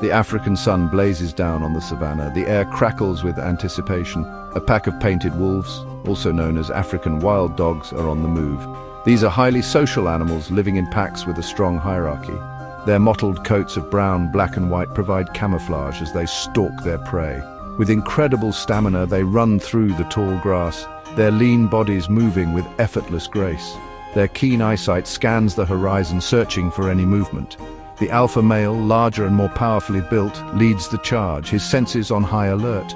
The African sun blazes down on the savannah. The air crackles with anticipation. A pack of painted wolves, also known as African wild dogs, are on the move. These are highly social animals living in packs with a strong hierarchy. Their mottled coats of brown, black and white provide camouflage as they stalk their prey. With incredible stamina, they run through the tall grass, their lean bodies moving with effortless grace. Their keen eyesight scans the horizon, searching for any movement. The alpha male, larger and more powerfully built, leads the charge, his senses on high alert.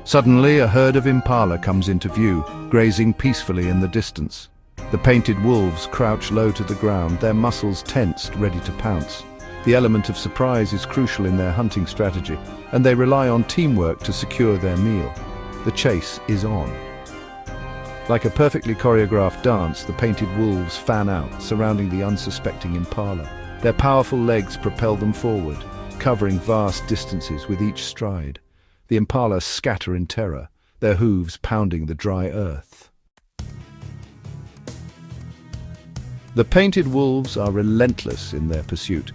Suddenly, a herd of impala comes into view, grazing peacefully in the distance. The painted wolves crouch low to the ground, their muscles tensed, ready to pounce. The element of surprise is crucial in their hunting strategy, and they rely on teamwork to secure their meal. The chase is on. Like a perfectly choreographed dance, the painted wolves fan out, surrounding the unsuspecting impala. Their powerful legs propel them forward, covering vast distances with each stride. The impala scatter in terror, their hooves pounding the dry earth. The painted wolves are relentless in their pursuit.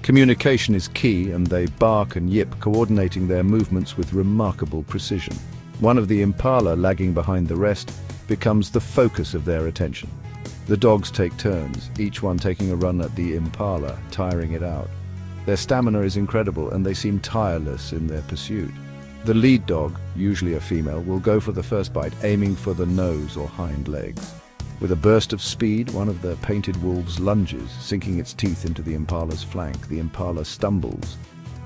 Communication is key, and they bark and yip, coordinating their movements with remarkable precision. One of the impala, lagging behind the rest, becomes the focus of their attention. The dogs take turns, each one taking a run at the impala, tiring it out. Their stamina is incredible, and they seem tireless in their pursuit. The lead dog, usually a female, will go for the first bite, aiming for the nose or hind legs. With a burst of speed, one of the painted wolves lunges, sinking its teeth into the impala's flank. The impala stumbles,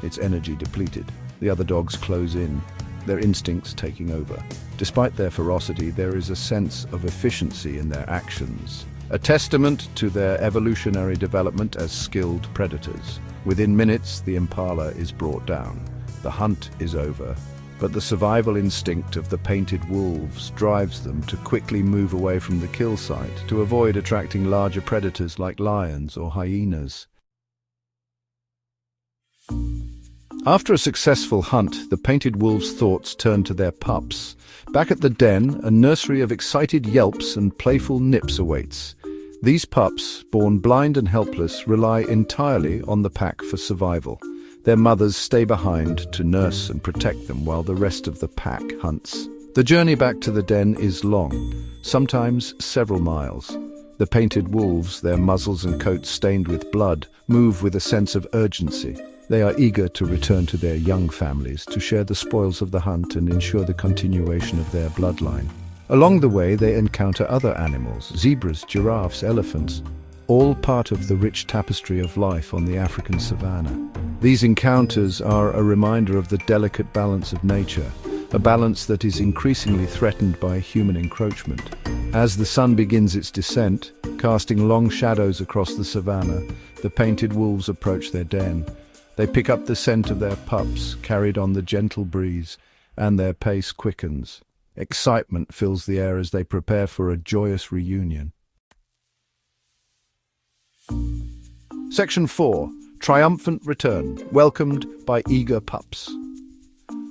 its energy depleted. The other dogs close in, their instincts taking over. Despite their ferocity, there is a sense of efficiency in their actions, a testament to their evolutionary development as skilled predators. Within minutes, the impala is brought down. The hunt is over, but the survival instinct of the painted wolves drives them to quickly move away from the kill site to avoid attracting larger predators like lions or hyenas. After a successful hunt, the painted wolves' thoughts turn to their pups. Back at the den, a nursery of excited yelps and playful nips awaits. These pups, born blind and helpless, rely entirely on the pack for survival. Their mothers stay behind to nurse and protect them while the rest of the pack hunts. The journey back to the den is long, sometimes several miles. The painted wolves, their muzzles and coats stained with blood, move with a sense of urgency. They are eager to return to their young families, to share the spoils of the hunt and ensure the continuation of their bloodline. Along the way, they encounter other animals, zebras, giraffes, elephants, all part of the rich tapestry of life on the African savanna. These encounters are a reminder of the delicate balance of nature, a balance that is increasingly threatened by human encroachment. As the sun begins its descent, casting long shadows across the savanna, the painted wolves approach their den. They pick up the scent of their pups, carried on the gentle breeze, and their pace quickens. Excitement fills the air as they prepare for a joyous reunion. Section 4. Triumphant Return, welcomed by eager pups.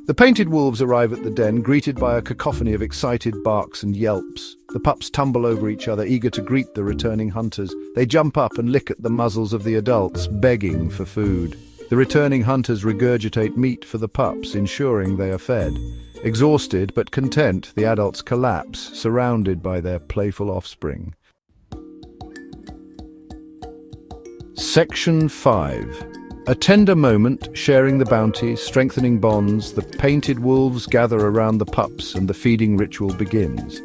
The painted wolves arrive at the den, greeted by a cacophony of excited barks and yelps. The pups tumble over each other, eager to greet the returning hunters. They jump up and lick at the muzzles of the adults, begging for food. The returning hunters regurgitate meat for the pups, ensuring they are fed. Exhausted but content, the adults collapse, surrounded by their playful offspring. Section 5. A tender moment, sharing the bounty, strengthening bonds. The painted wolves gather around the pups and the feeding ritual begins.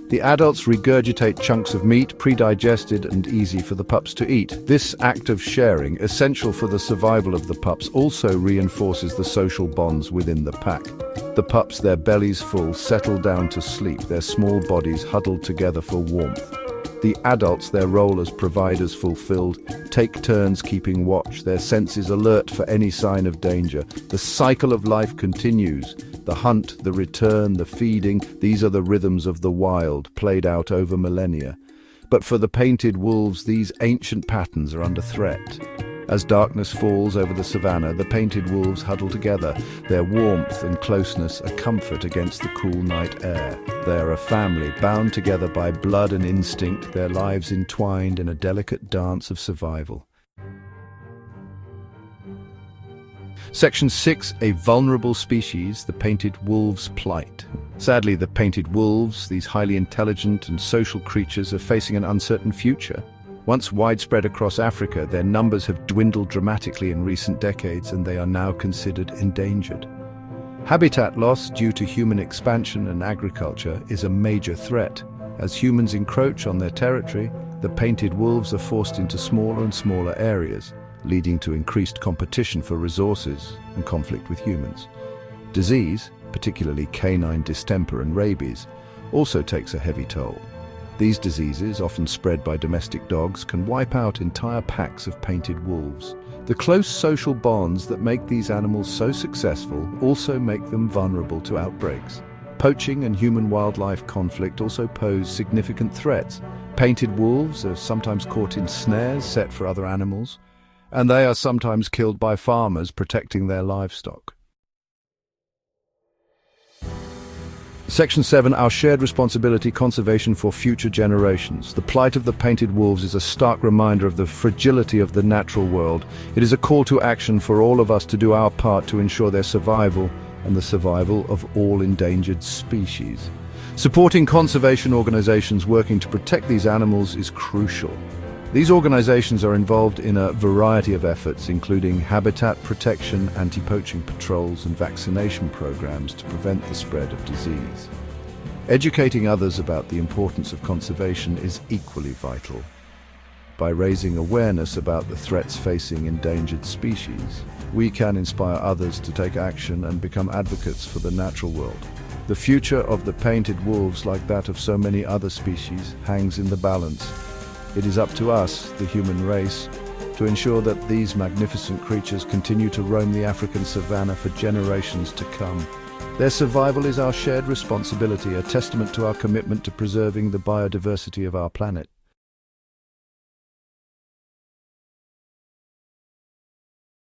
The adults regurgitate chunks of meat, pre-digested and easy for the pups to eat. This act of sharing, essential for the survival of the pups, also reinforces the social bonds within the pack. The pups, their bellies full, settle down to sleep, their small bodies huddled together for warmth. The adults, their role as providers fulfilled, take turns keeping watch, their senses alert for any sign of danger. The cycle of life continues. The hunt, the return, the feeding, these are the rhythms of the wild, played out over millennia. But for the painted wolves, these ancient patterns are under threat. As darkness falls over the savanna, the painted wolves huddle together, their warmth and closeness a comfort against the cool night air. They are a family, bound together by blood and instinct, their lives entwined in a delicate dance of survival. Section 6. A vulnerable species, the painted wolf's plight. Sadly, the painted wolves, these highly intelligent and social creatures, are facing an uncertain future. Once widespread across Africa, their numbers have dwindled dramatically in recent decades, and they are now considered endangered. Habitat loss due to human expansion and agriculture is a major threat. As humans encroach on their territory, the painted wolves are forced into smaller and smaller areas, leading to increased competition for resources and conflict with humans. Disease, particularly canine distemper and rabies, also takes a heavy toll. These diseases, often spread by domestic dogs, can wipe out entire packs of painted wolves. The close social bonds that make these animals so successful also make them vulnerable to outbreaks. Poaching and human-wildlife conflict also pose significant threats. Painted wolves are sometimes caught in snares set for other animals, and they are sometimes killed by farmers protecting their livestock. Section 7. Our shared responsibility: conservation for future generations. The plight of the painted wolves is a stark reminder of the fragility of the natural world. It is a call to action for all of us to do our part to ensure their survival and the survival of all endangered species. Supporting conservation organizations working to protect these animals is crucial. These organizations are involved in a variety of efforts, including habitat protection, anti-poaching patrols, and vaccination programs to prevent the spread of disease. Educating others about the importance of conservation is equally vital. By raising awareness about the threats facing endangered species, we can inspire others to take action and become advocates for the natural world. The future of the painted wolves, like that of so many other species, hangs in the balance. It is up to us, the human race, to ensure that these magnificent creatures continue to roam the African savanna for generations to come. Their survival is our shared responsibility, a testament to our commitment to preserving the biodiversity of our planet.